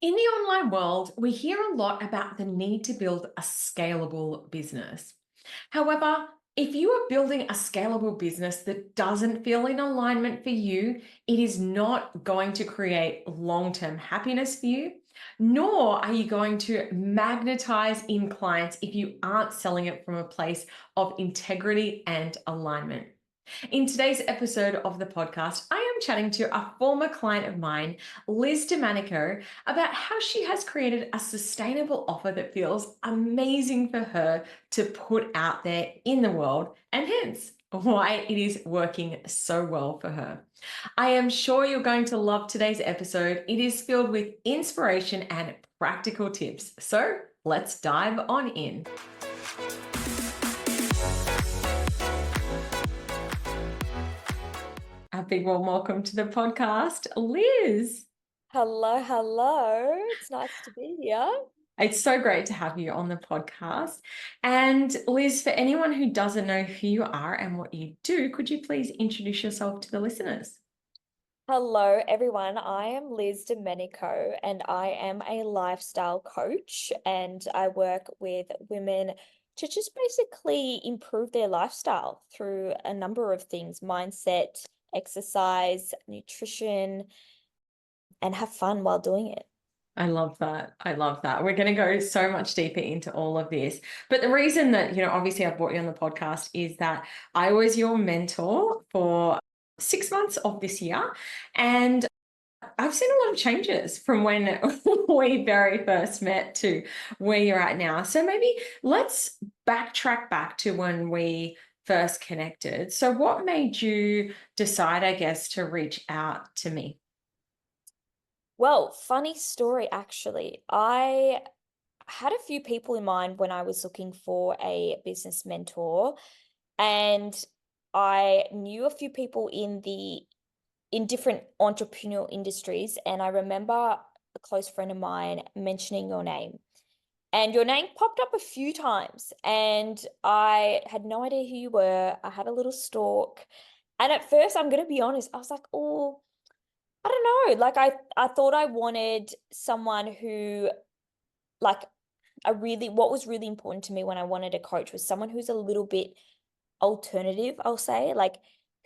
In the online world, we hear a lot about the need to build a scalable business. However, if you are building a scalable business that doesn't feel in alignment for you, it is not going to create long term happiness for you, nor are you going to magnetize in clients if you aren't selling it from a place of integrity and alignment. In today's episode of the podcast, I am chatting to a former client of mine, Liz Domanico, about how she has created a sustainable offer that feels amazing for her to put out there in the world, and hence why it is working so well for her. I am sure you're going to love today's episode. It is filled with inspiration and practical tips. So let's dive on in. A big warm welcome to the podcast, Liz. Hello, hello. It's nice to be here. It's so great to have you on the podcast. And Liz, for anyone who doesn't know who you are and what you do, could you please introduce yourself to the listeners? Hello, everyone. I am Liz Domenico, and I am a lifestyle coach, and I work with women to just basically improve their lifestyle through a number of things: mindset, exercise, nutrition, and have fun while doing it. I love that. I love that. We're going to go so much deeper into all of this. But the reason that, obviously I brought you on the podcast is that I was your mentor for 6 months of this year. And I've seen a lot of changes from when we very first met to where you're at now. So maybe let's backtrack back to when we first connected. So what made you decide, I guess, to reach out to me? Well, funny story, actually. I had a few people in mind when I was looking for a business mentor, and I knew a few people in different entrepreneurial industries, and I remember a close friend of mine mentioning your name. And your name popped up a few times, and I had no idea who you were. I had a little stalk. And at first, I'm going to be honest, I was like, oh, I don't know. Like I thought I wanted someone who, like, what was really important to me when I wanted a coach was someone who's a little bit alternative, I'll say, like,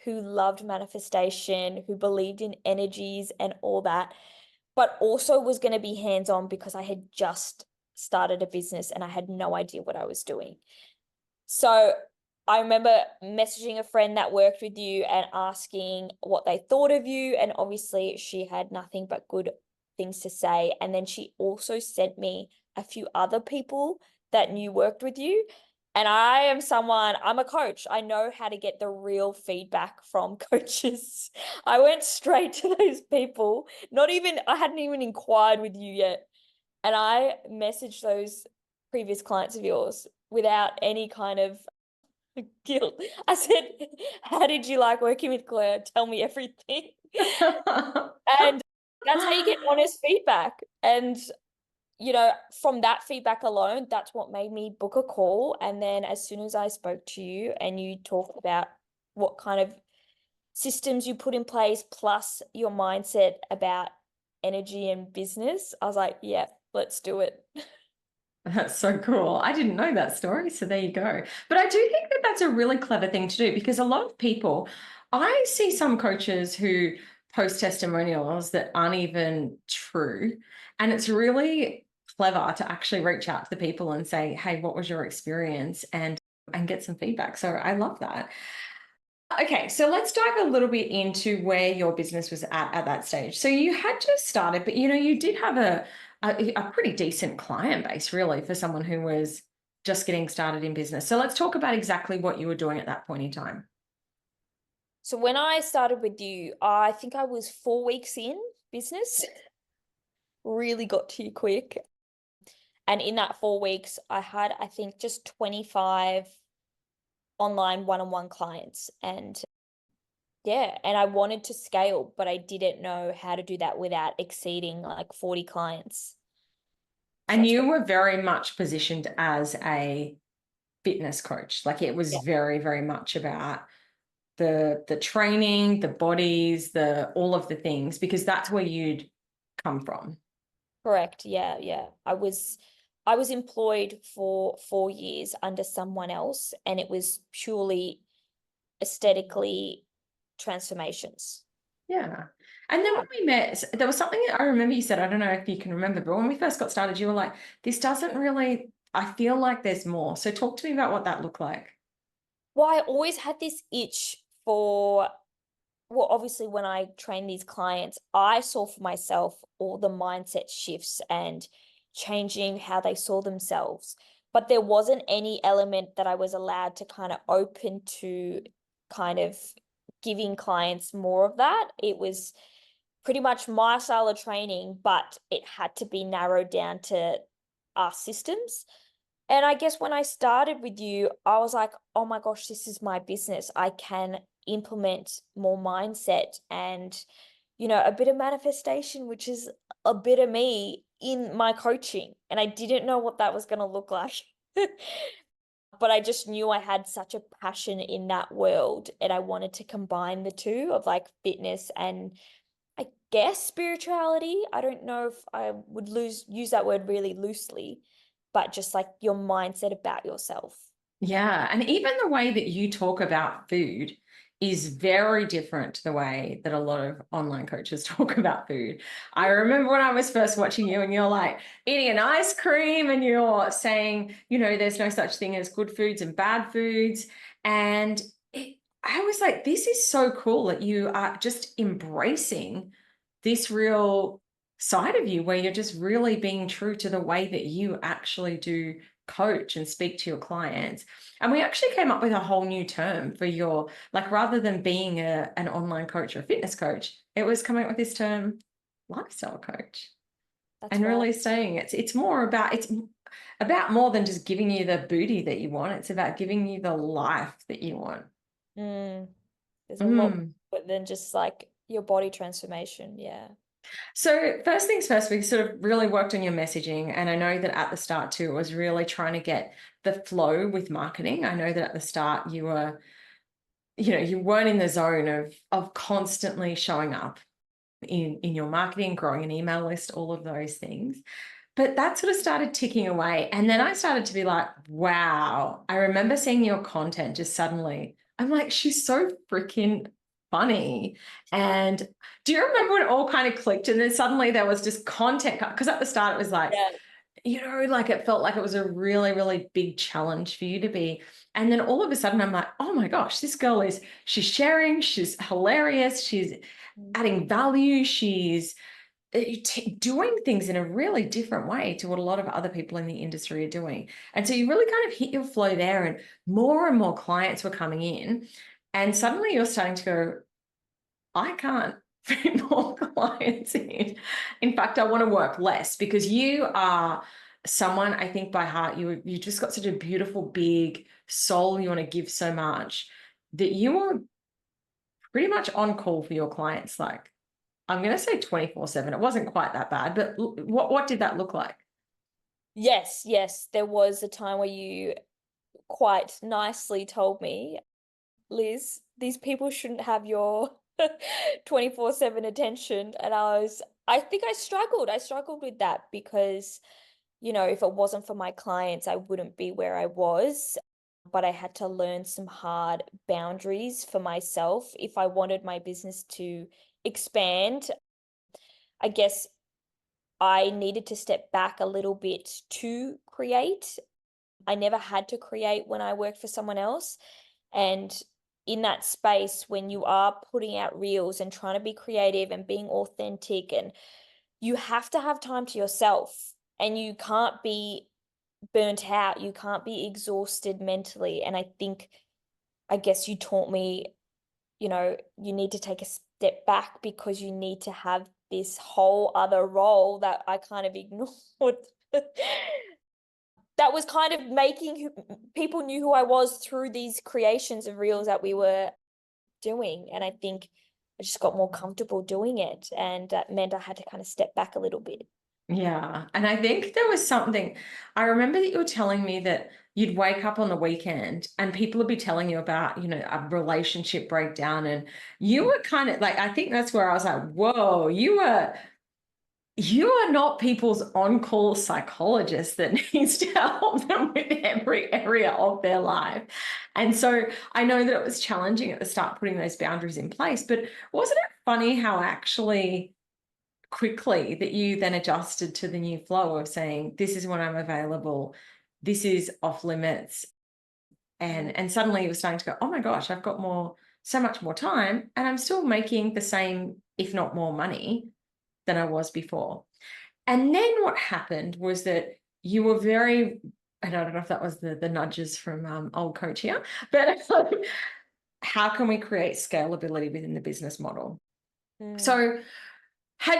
who loved manifestation, who believed in energies and all that, but also was going to be hands-on because I had just started a business and I had no idea what I was doing. So I remember messaging a friend that worked with you and asking what they thought of you. And obviously, she had nothing but good things to say. And then she also sent me a few other people that knew worked with you. And I'm a coach. I know how to get the real feedback from coaches. I went straight to those people. I hadn't even inquired with you yet. And I messaged those previous clients of yours without any kind of guilt. I said, how did you like working with Claire? Tell me everything. And that's how you get honest feedback. And, from that feedback alone, that's what made me book a call. And then as soon as I spoke to you and you talked about what kind of systems you put in place, plus your mindset about energy and business, I was like, yeah, let's do it. That's so cool. I didn't know that story. So there you go. But I do think that that's a really clever thing to do because a lot of people, I see some coaches who post testimonials that aren't even true. And it's really clever to actually reach out to the people and say, hey, what was your experience? And get some feedback. So I love that. Okay, so let's dive a little bit into where your business was at that stage. So you had just started, but you did have a pretty decent client base, really, for someone who was just getting started in business. So let's talk about exactly what you were doing at that point in time. So when I started with you, I think I was 4 weeks in business, really got to you quick. And in that 4 weeks, I had, I think, just 25 online one-on-one clients. And yeah, and I wanted to scale, but I didn't know how to do that without exceeding like 40 clients. So And that's what, you were very much positioned as a fitness coach. Like it was yeah. very, very much about the training, the bodies, the all of the things, because that's where you'd come from. Correct. Yeah, yeah. I was employed for 4 years under someone else, and it was purely aesthetically transformations. Yeah. And then Yeah. when we met, there was something that I remember you said, I don't know if you can remember, but when we first got started, you were like, this doesn't really, I feel like there's more. So talk to me about what that looked like. Well, I always had this itch for, well, obviously, when I train these clients, I saw for myself all the mindset shifts and changing how they saw themselves. But there wasn't any element that I was allowed to kind of open to kind of giving clients more of that. It was pretty much my style of training, but it had to be narrowed down to our systems. And I guess when I started with you, I was like, oh my gosh, this is my business. I can implement more mindset and, a bit of manifestation, which is a bit of me in my coaching. And I didn't know what that was going to look like. But I just knew I had such a passion in that world. And I wanted to combine the two of like fitness and I guess spirituality. I don't know if I would use that word really loosely, but just like your mindset about yourself. Yeah. And even the way that you talk about food is very different to the way that a lot of online coaches talk about food. I remember when I was first watching you and you're like eating an ice cream and you're saying, there's no such thing as good foods and bad foods. And I was like, this is so cool that you are just embracing this real side of you where you're just really being true to the way that you actually do coach and speak to your clients. And we actually came up with a whole new term for your, like, rather than being an online coach or a fitness coach, it was coming up with this term, lifestyle coach. That's And right. really saying it's more about, it's about more than just giving you the booty that you want. It's about giving you the life that you want. Mm, there's a lot Mm. but than just like your body transformation. Yeah. So first things first, we sort of really worked on your messaging. And I know that at the start too, it was really trying to get the flow with marketing. I know that at the start you were, you weren't in the zone of constantly showing up in your marketing, growing an email list, all of those things. But that sort of started ticking away. And then I started to be like, wow, I remember seeing your content just suddenly. I'm like, she's so freaking funny. And do you remember when it all kind of clicked? And then suddenly there was just content, because at the start it was like, Yeah. like it felt like it was a really, really big challenge for you to be. And then all of a sudden I'm like, oh my gosh, this girl she's sharing, she's hilarious, she's Mm. adding value, she's doing things in a really different way to what a lot of other people in the industry are doing. And so you really kind of hit your flow there, and more clients were coming in. And suddenly you're starting to go, I can't fit more clients in. In fact, I want to work less, because you are someone, I think by heart, you just got such a beautiful, big soul. You want to give so much that you are pretty much on call for your clients. Like, I'm going to say 24/7. It wasn't quite that bad, but what did that look like? Yes, yes. There was a time where you quite nicely told me, Liz, these people shouldn't have your 24/7 attention. And I think I struggled. I struggled with that because, if it wasn't for my clients, I wouldn't be where I was. But I had to learn some hard boundaries for myself if I wanted my business to expand. I guess I needed to step back a little bit to create. I never had to create when I worked for someone else. And in that space, when you are putting out reels and trying to be creative and being authentic, and you have to have time to yourself and you can't be burnt out, you can't be exhausted mentally. And I guess you taught me, you need to take a step back because you need to have this whole other role that I kind of ignored. That was kind of making people knew who I was through these creations of reels that we were doing. And I think I just got more comfortable doing it. And that meant I had to kind of step back a little bit. Yeah. And I think there was something, I remember that you were telling me that you'd wake up on the weekend and people would be telling you about, a relationship breakdown. And you were kind of like, I think that's where I was like, whoa, you were you are not people's on-call psychologist that needs to help them with every area of their life. And so I know that it was challenging at the start putting those boundaries in place, but wasn't it funny how actually quickly that you then adjusted to the new flow of saying, this is when I'm available, this is off limits, and suddenly you were starting to go, oh my gosh, I've got so much more time, and I'm still making the same, if not more money than I was before. And then what happened was that you were very, and I don't know if that was the nudges from old coach here, but how can we create scalability within the business model? Mm, So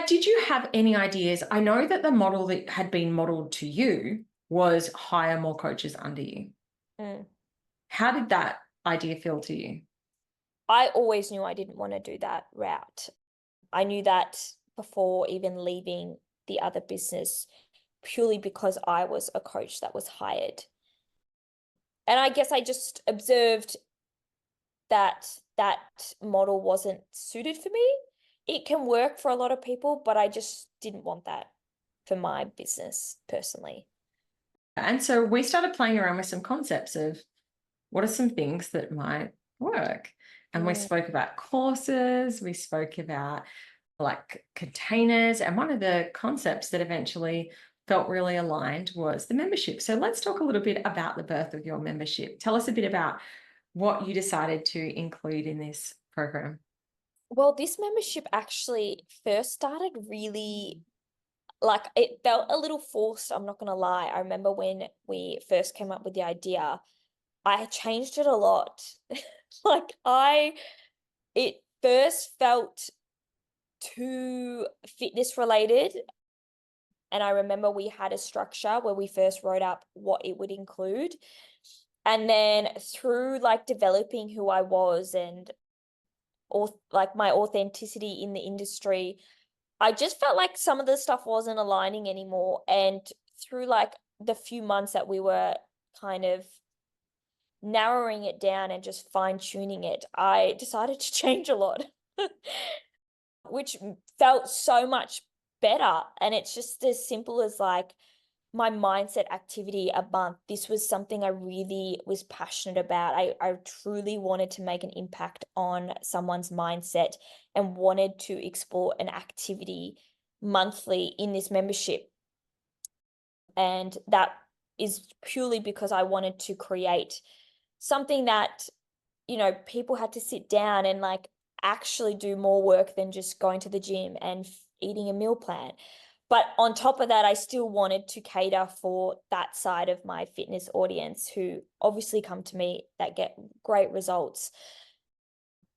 did you have any ideas? I know that the model that had been modeled to you was hire more coaches under you. mm. How did that idea feel to you? I always knew I didn't want to do that route. I knew that before even leaving the other business, purely because I was a coach that was hired. And I guess I just observed that that model wasn't suited for me. It can work for a lot of people, but I just didn't want that for my business personally. And so we started playing around with some concepts of what are some things that might work. And we Mm. spoke about courses, we spoke about like containers. And one of the concepts that eventually felt really aligned was the membership. So let's talk a little bit about the birth of your membership. Tell us a bit about what you decided to include in this program. Well, this membership actually first started really like it felt a little forced, I'm not gonna lie. I remember when we first came up with the idea, I changed it a lot. Like it first felt too fitness related. And I remember we had a structure where we first wrote up what it would include. And then through like developing who I was and or like my authenticity in the industry, I just felt like some of the stuff wasn't aligning anymore. And through like the few months that we were kind of narrowing it down and just fine tuning it, I decided to change a lot, which felt so much better. And it's just as simple as like my mindset activity a month. This was something I really was passionate about. I truly wanted to make an impact on someone's mindset and wanted to explore an activity monthly in this membership. And that is purely because I wanted to create something that, people had to sit down and like actually do more work than just going to the gym and eating a meal plan. But on top of that, I still wanted to cater for that side of my fitness audience who obviously come to me that get great results.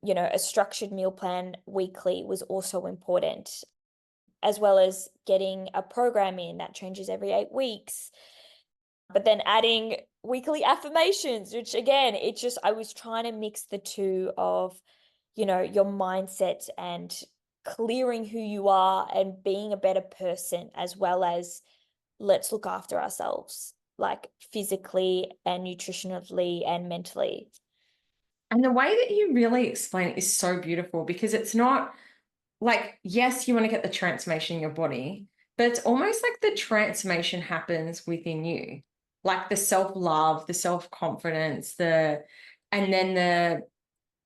A structured meal plan weekly was also important, as well as getting a program in that changes every 8 weeks. But then adding weekly affirmations, which again, I was trying to mix the two of, your mindset and clearing who you are and being a better person, as well as let's look after ourselves, like physically and nutritionally and mentally. And the way that you really explain it is so beautiful because it's not like, yes, you want to get the transformation in your body, but it's almost like the transformation happens within you, like the self-love, the self-confidence, and then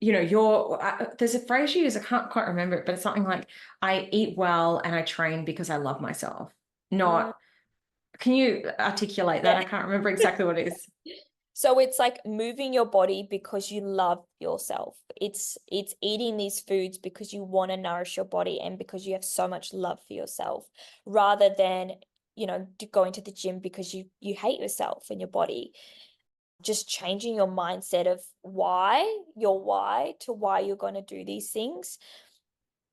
there's a phrase you use, I can't quite remember it, but it's something like, I eat well and I train because I love myself. Mm, Can you articulate that? yeah. I can't remember exactly what it is. So it's like moving your body because you love yourself. It's eating these foods because you want to nourish your body and because you have so much love for yourself, rather than, going to the gym because you hate yourself and your body. Just changing your mindset of your why to why you're going to do these things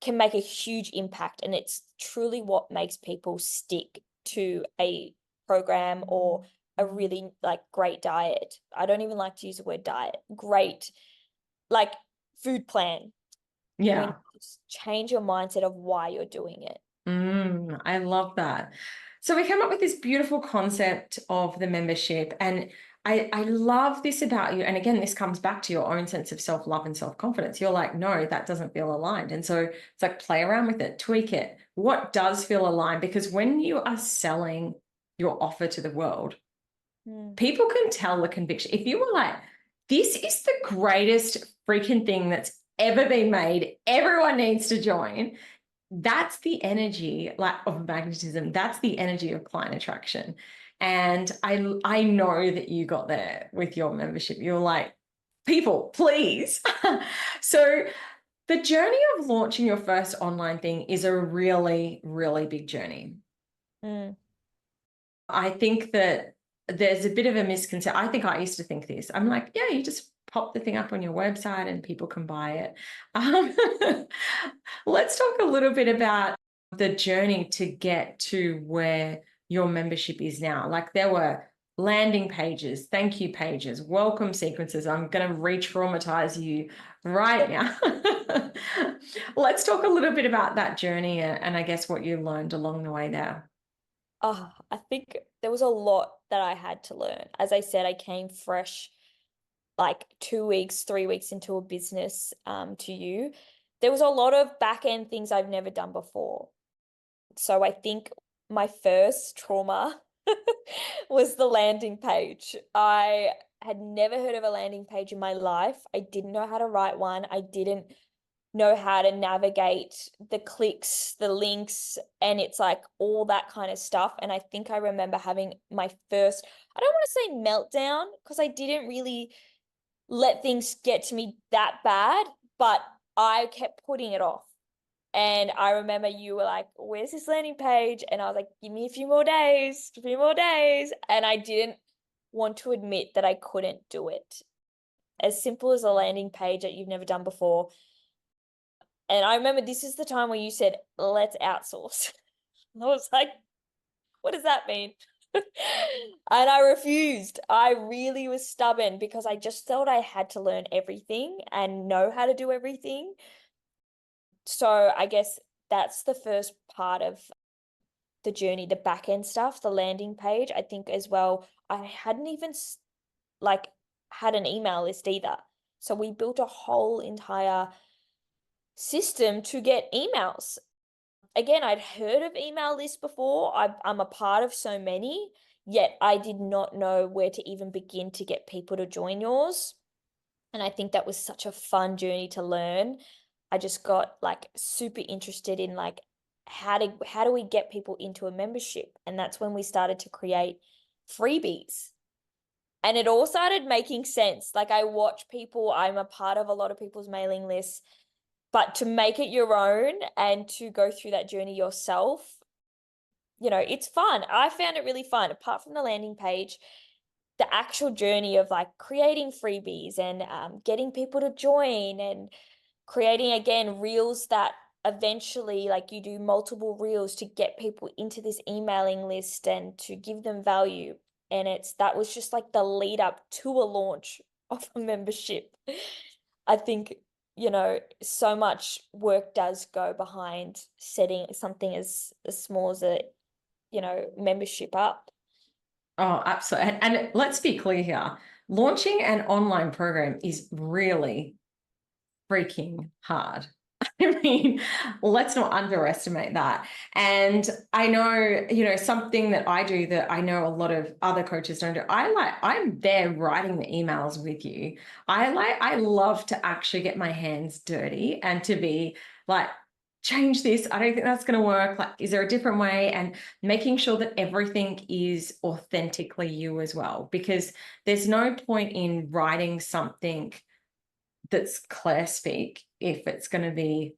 can make a huge impact. And it's truly what makes people stick to a program or a really like great diet. I don't even like to use the word diet. Great, like food plan. When Yeah. you just change your mindset of why you're doing it. I love that. So we came up with this beautiful concept of the membership, and I love this about you. And again, this comes back to your own sense of self-love and self-confidence. You're like, no, that doesn't feel aligned. And so it's like, play around with it, tweak it. What does feel aligned? Because when you are selling your offer to the world, people can tell the conviction. If you were like, this is the greatest freaking thing that's ever been made, everyone needs to join. That's the energy like of magnetism. That's the energy of client attraction. And I know that you got there with your membership. You're like, people, please. So the journey of launching your first online thing is a really, really big journey. I think that there's a bit of a misconception. I think I used to think this. I'm like, yeah, you just pop the thing up on your website and people can buy it. Let's talk a little bit about the journey to get to where your membership is now. Like, there were landing pages, thank you pages, welcome sequences. I'm going to re-traumatize you right now. Let's talk a little bit about that journey and I guess what you learned along the way there. Oh, I think there was a lot that I had to learn. As I said, I came fresh, like 2 weeks, 3 weeks into a business to you. There was a lot of back end things I've never done before. So I think my first trauma was the landing page. I had never heard of a landing page in my life. I didn't know how to write one. I didn't know how to navigate the clicks, the links, and it's like all that kind of stuff. And I think I remember having my first, I don't want to say meltdown, because I didn't really let things get to me that bad, but I kept putting it off. And I remember you were like, where's this landing page? And I was like, give me a few more days, a few more days. And I didn't want to admit that I couldn't do it. As simple as a landing page that you've never done before. And I remember this is the time where you said, let's outsource. I was like, what does that mean? And I refused. I really was stubborn because I just thought I had to learn everything and know how to do everything. So I guess that's the first part of the journey, the back end stuff, the landing page. I think as well, I hadn't even like had an email list either. So we built a whole entire system to get emails. Again, I'd heard of email lists before. I'm a part of so many, yet I did not know where to even begin to get people to join yours. And I think that was such a fun journey to learn. I just got like super interested in like how do we get people into a membership? And that's when we started to create freebies. And it all started making sense. Like, I watch people, I'm a part of a lot of people's mailing lists, but to make it your own and to go through that journey yourself, it's fun. I found it really fun. Apart from the landing page, the actual journey of like creating freebies and getting people to join and creating, again, reels that eventually, like, you do multiple reels to get people into this emailing list and to give them value. And that was just like the lead up to a launch of a membership. I think, so much work does go behind setting something as small as a, membership up. Oh, absolutely. And let's be clear here. Launching an online program is really freaking hard. I mean, let's not underestimate that. And I know, something that I do that I know a lot of other coaches don't do. I'm there writing the emails with you. I love to actually get my hands dirty and to be like, change this. I don't think that's going to work. Like, is there a different way? And making sure that everything is authentically you as well, because there's no point in writing something that's Clare speak if it's going to be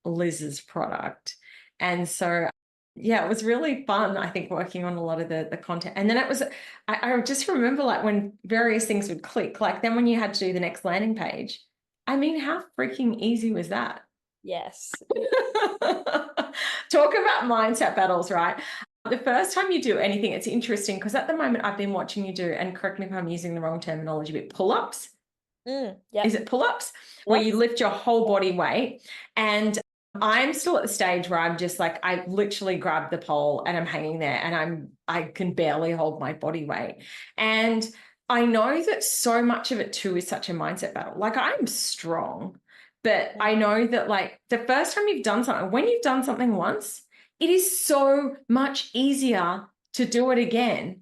Liz's product. And so, yeah, it was really fun, I think, working on a lot of the content. And then I just remember like when various things would click, like then when you had to do the next landing page, I mean, how freaking easy was that? Yes. Talk about mindset battles, right? The first time you do anything, it's interesting because at the moment I've been watching you do, and correct me if I'm using the wrong terminology, but pull-ups. Yep. Is it pull-ups? Where you lift your whole body weight. And I'm still at the stage where I'm just like, I literally grabbed the pole and I'm hanging there and I can barely hold my body weight. And I know that so much of it too is such a mindset battle. Like I'm strong, but I know that like the first time you've done something, when you've done something once, it is so much easier to do it again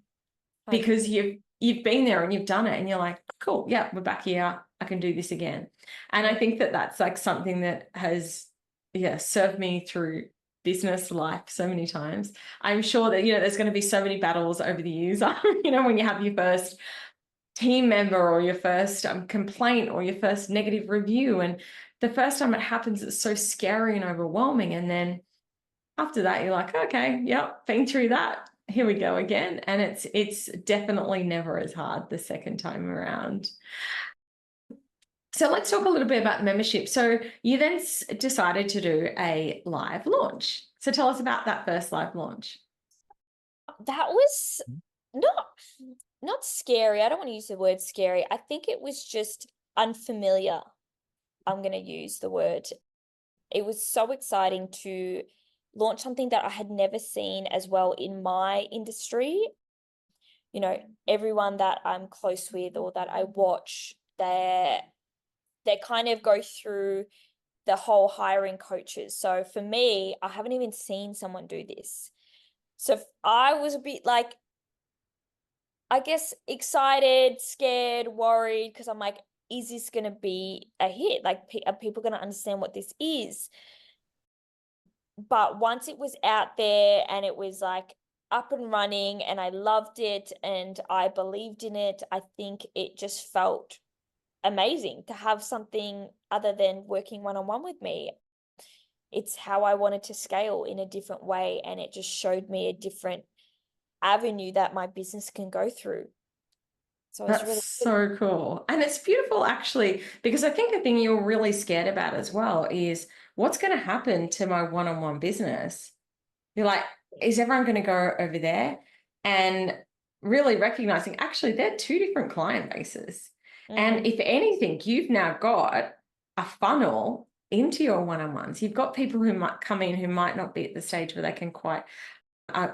because 100%. you've been there and you've done it and you're like, cool, yeah, we're back here. I can do this again. And I think that that's like something that has, yeah, served me through business life so many times. I'm sure that, there's going to be so many battles over the years, when you have your first team member or your first complaint or your first negative review. And the first time it happens, it's so scary and overwhelming. And then after that, you're like, okay, yep, been through that. Here we go again. And it's definitely never as hard the second time around. So let's talk a little bit about the membership. So you then decided to do a live launch. So tell us about that first live launch. That was not not scary. I don't want to use the word scary. I think it was just unfamiliar. I'm going to use the word. It was so exciting to launch something that I had never seen as well in my industry. Everyone that I'm close with or that I watch, they kind of go through the whole hiring coaches. So for me, I haven't even seen someone do this. So I was a bit like, I guess, excited, scared, worried, because I'm like, is this going to be a hit? Like, are people going to understand what this is? But once it was out there and it was like up and running and I loved it and I believed in it, I think it just felt amazing to have something other than working one-on-one with me. It's how I wanted to scale in a different way, and it just showed me a different avenue that my business can go through. So it's That's really so cool. And it's beautiful actually, because I think the thing you're really scared about as well is what's going to happen to my one-on-one business. You're like, is everyone going to go over there? And really recognizing actually they're two different client bases. And if anything, you've now got a funnel into your one-on-ones. You've got people who might come in who might not be at the stage where they can quite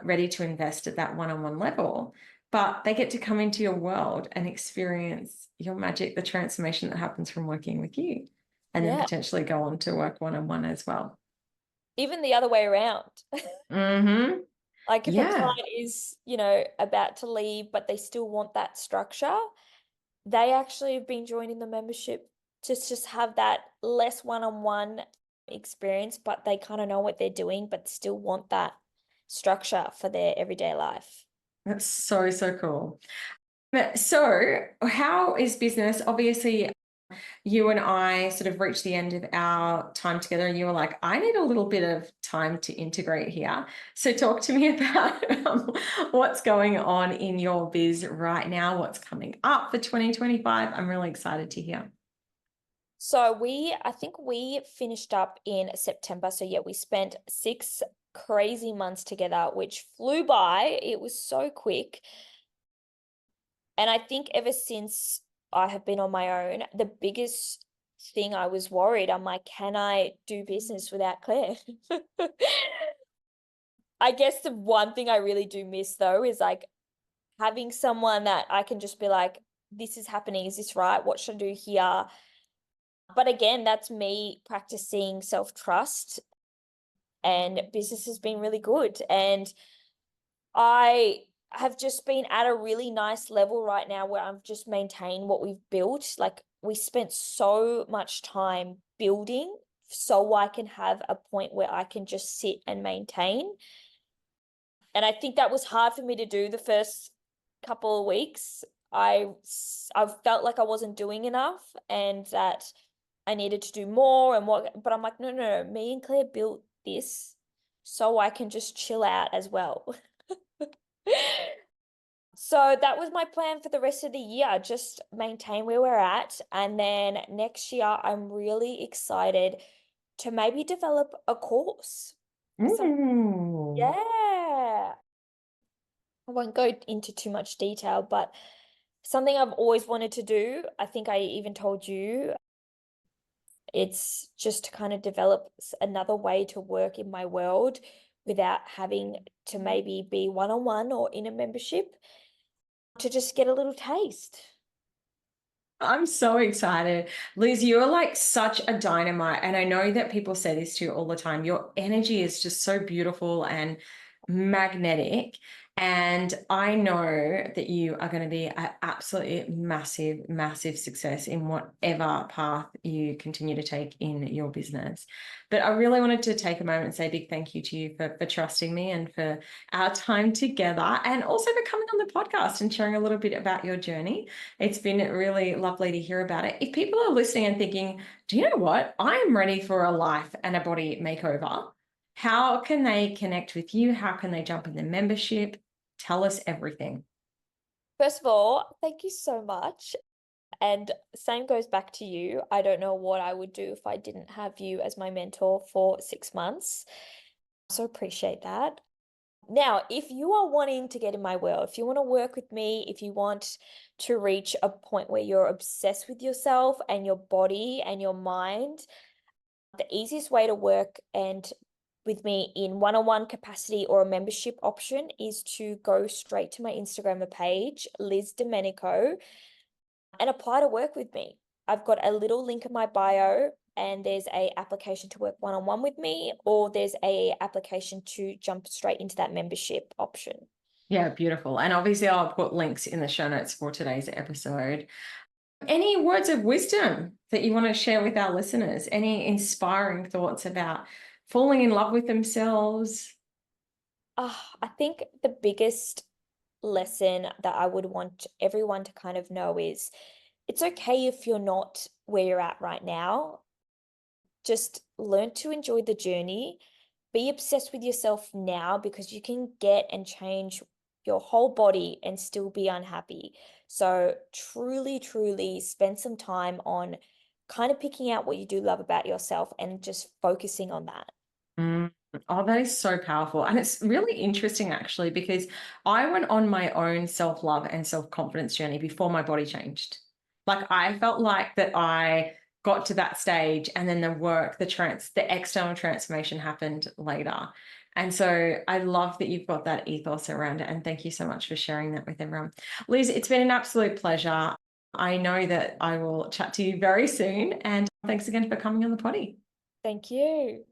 ready to invest at that one-on-one level, but they get to come into your world and experience your magic, the transformation that happens from working with you, and then Yeah, potentially go on to work one-on-one as well. even the other way around. Mm-hmm. Like if a Yeah, client is, about to leave, but they still want that structure, they actually have been joining the membership to just have that less one-on-one experience, but they kind of know what they're doing, but still want that structure for their everyday life. that's so, so cool. So how is business? Obviously, you and I sort of reached the end of our time together and you were like, I need a little bit of time to integrate here. So talk to me about what's going on in your biz right now, what's coming up for 2025. I'm really excited to hear. So I think we finished up in September. So yeah, we spent 6 crazy months together, which flew by. It was so quick. And I think ever since I have been on my own, the biggest thing I was worried, I'm like, can I do business without Claire? I guess the one thing I really do miss though is like having someone that I can just be like, this is happening. Is this right? What should I do here? But again, that's me practicing self-trust, and business has been really good. And I have just been at a really nice level right now where I've just maintained what we've built. Like we spent so much time building so I can have a point where I can just sit and maintain. And I think that was hard for me to do the first couple of weeks. I felt like I wasn't doing enough and that I needed to do more but I'm like, no, me and Claire built this so I can just chill out as well. So that was my plan for the rest of the year, just maintain where we're at. And then next year, I'm really excited to maybe develop a course. Ooh. Yeah. I won't go into too much detail, but something I've always wanted to do. I think I even told you, it's just to kind of develop another way to work in my world without having to maybe be one-on-one or in a membership. to just get a little taste. I'm so excited. Liz, you're like such a dynamite. And I know that people say this to you all the time. Your energy is just so beautiful and magnetic. And I know that you are going to be an absolutely massive, massive success in whatever path you continue to take in your business. But I really wanted to take a moment and say a big thank you to you for trusting me and for our time together, and also for coming on the podcast and sharing a little bit about your journey. It's been really lovely to hear about it. If people are listening and thinking, do you know what? I'm ready for a life and a body makeover. How can they connect with you? How can they jump in the membership? Tell us everything. First of all, thank you so much. And same goes back to you. I don't know what I would do if I didn't have you as my mentor for 6 months. So appreciate that. Now, if you are wanting to get in my world, if you want to work with me, if you want to reach a point where you're obsessed with yourself and your body and your mind, the easiest way to work and with me in one-on-one capacity or a membership option is to go straight to my Instagram page, Liz Domanico, and apply to work with me. I've got a little link in my bio, and there's a application to work one-on-one with me, or there's a application to jump straight into that membership option. Yeah, beautiful. And obviously, I'll put links in the show notes for today's episode. Any words of wisdom that you want to share with our listeners? Any inspiring thoughts about falling in love with themselves? I think the biggest lesson that I would want everyone to kind of know is it's okay if you're not where you're at right now. Just learn to enjoy the journey. Be obsessed with yourself now because you can get and change your whole body and still be unhappy. So, truly, truly spend some time on kind of picking out what you do love about yourself and just focusing on that. Mm. Oh, that is so powerful. And it's really interesting actually, because I went on my own self-love and self-confidence journey before my body changed. Like I felt like that I got to that stage and then the external transformation happened later. And so I love that you've got that ethos around it. And thank you so much for sharing that with everyone. Liz, it's been an absolute pleasure. I know that I will chat to you very soon. And thanks again for coming on the potty. Thank you.